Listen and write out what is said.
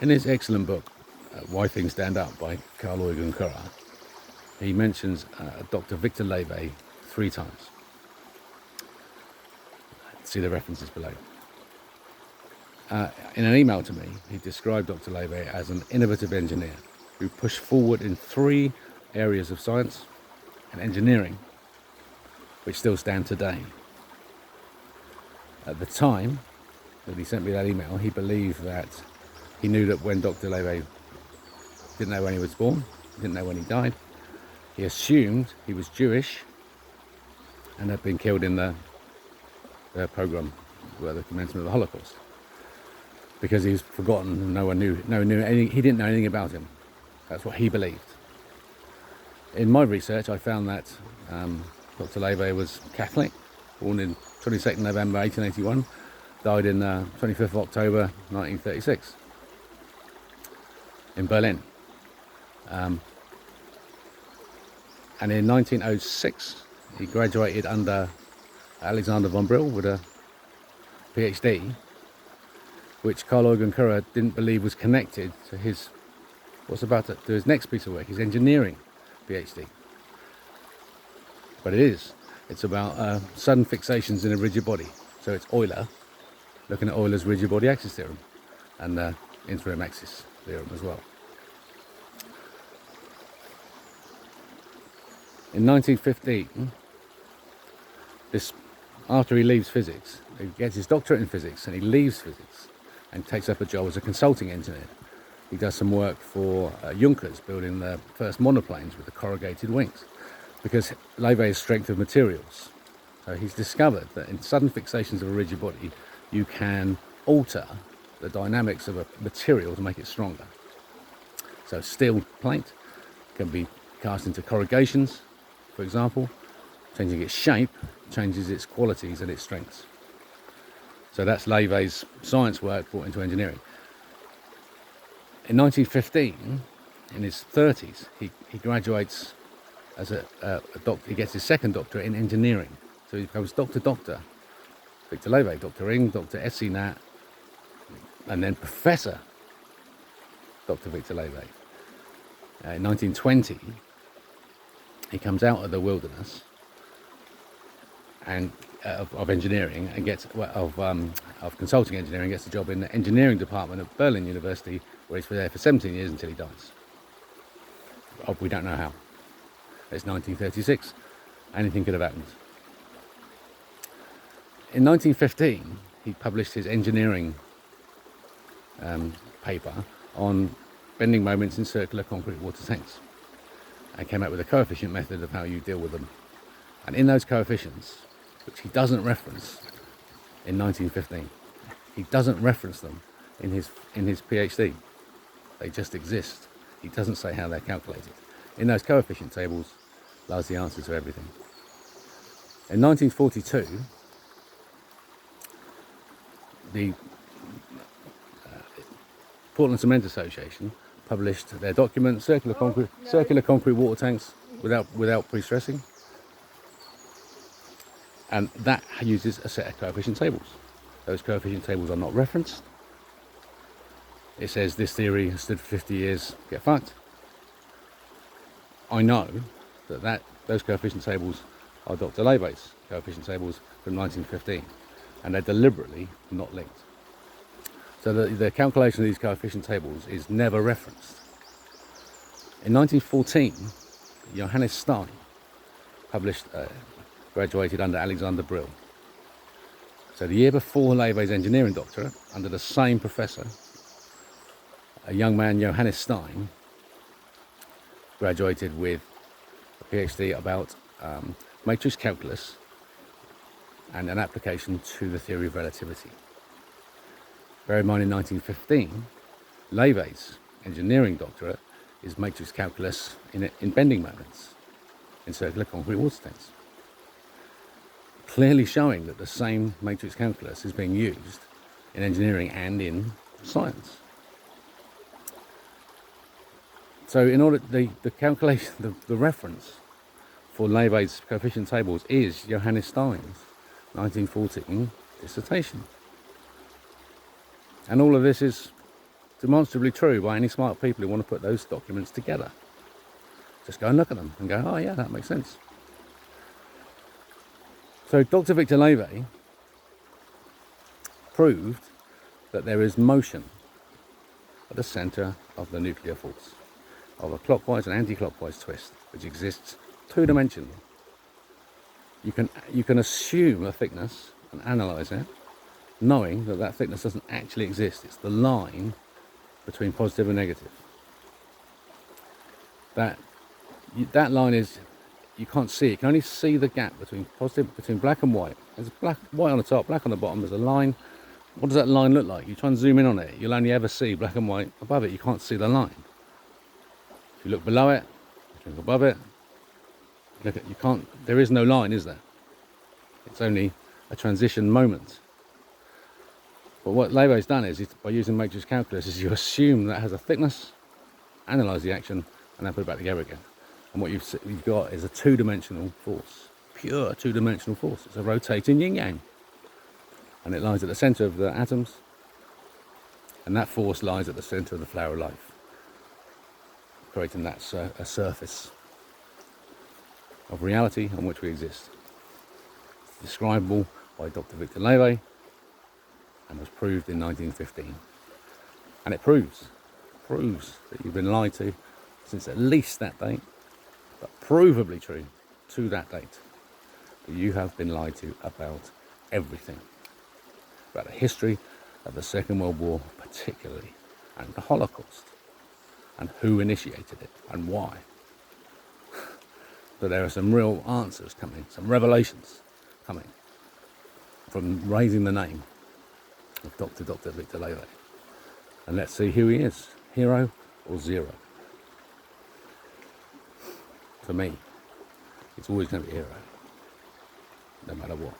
In his excellent book, Why Things Stand Up by Carl Eugen Currer, he mentions Dr. Victor Lewe 3 times. See the references below. In an email to me, he described Dr. Lewe as an innovative engineer who pushed forward in 3 areas of science and engineering, which still stand today. At the time that he sent me that email, he believed that he knew that when Dr. Lewe didn't know when he was born, didn't know when he died, he assumed he was Jewish and had been killed in the pogrom, the commencement of the Holocaust, because he was forgotten and no one knew anything. He didn't know anything about him. That's what he believed. In my research, I found that Dr. Lewe was Catholic, born in 22nd November 1881, died in 25th of October 1936 in Berlin. And in 1906, he graduated under Alexander von Brill with a PhD, which Carl Eugen Currer didn't believe was connected to his next piece of work, his engineering PhD. But it is. It's about sudden fixations in a rigid body. So it's Euler, looking at Euler's rigid body axis theorem, and the interim axis theorem as well. In 1915, after he leaves physics, he gets his doctorate in physics and he leaves physics and takes up a job as a consulting engineer. He does some work for Junkers, building the first monoplanes with the corrugated wings, because Lewe's strength of materials. So he's discovered that in sudden fixations of a rigid body, you can alter the dynamics of a material to make it stronger. So steel plate can be cast into corrugations, for example. Changing its shape changes its qualities and its strengths. So that's Lewe's science work brought into engineering. In 1915, in his 30s, he graduates as a doctor. He gets his second doctorate in engineering. So he becomes Doctor Victor Lewe, Dr. Ing, Dr. S.C. Nat, and then Professor Dr. Victor Lewe. In 1920, he comes out of the wilderness and of engineering and gets of consulting engineering, gets a job in the engineering department at Berlin University, where he's there for 17 years until he dies. We don't know how. It's 1936. Anything could have happened. In 1915, he published his engineering paper on bending moments in circular concrete water tanks, and came out with a coefficient method of how you deal with them. And in those coefficients, which he doesn't reference in 1915, he doesn't reference them in his PhD. They just exist. He doesn't say how they're calculated. In those coefficient tables lies the answer to everything. In 1942, the Portland Cement Association published their document, circular concrete water tanks without pre-stressing, and that uses a set of coefficient tables. Those coefficient tables are not referenced. It says this theory has stood for 50 years, get fucked. I know that those coefficient tables are Dr. Lewe's coefficient tables from 1915, and they're deliberately not linked. So the calculation of these coefficient tables is never referenced. In 1914, Johannes Stein graduated under Alexander Brill. So the year before Lewe's engineering doctorate, under the same professor, a young man, Johannes Stein, graduated with a PhD about matrix calculus and an application to the theory of relativity. Bear in mind, in 1915, Lewe's engineering doctorate is matrix calculus in bending moments in circular concrete water tanks, clearly showing that the same matrix calculus is being used in engineering and in science. So in order, the calculation, the reference for Lewe's coefficient tables is Johannes Stein's 1914 dissertation. And all of this is demonstrably true by any smart people who want to put those documents together. Just go and look at them and go, oh yeah, that makes sense. So Dr. Victor Lewe proved that there is motion at the centre of the nuclear force, of a clockwise and anti-clockwise twist, which exists two-dimensionally. You can assume a thickness and analyse it, knowing that that thickness doesn't actually exist. It's the line between positive and negative. That line is, you can't see it. You can only see the gap between black and white. There's white on the top, black on the bottom. There's a line. What does that line look like? You try and zoom in on it, you'll only ever see black and white. Above it, you can't see the line. If you look below it, look above it, there is no line, is there? It's only a transition moment. But what Lewe's done is, by using matrix calculus, is you assume that has a thickness, analyse the action, and then put it back together again. And what you've got is a two-dimensional force, pure two-dimensional force. It's a rotating yin-yang. And it lies at the centre of the atoms, and that force lies at the centre of the flower of life, creating that a surface of reality on which we exist. It's describable by Dr. Victor Lewe and was proved in 1915. And it proves that you've been lied to since at least that date, but provably true to that date, that you have been lied to about everything. About the history of the Second World War particularly, and the Holocaust, and who initiated it and why. But there are some real answers coming, some revelations coming from raising the name of Dr. Victor Lewe. And let's see who he is, hero or zero. For me, it's always going to be hero, no matter what.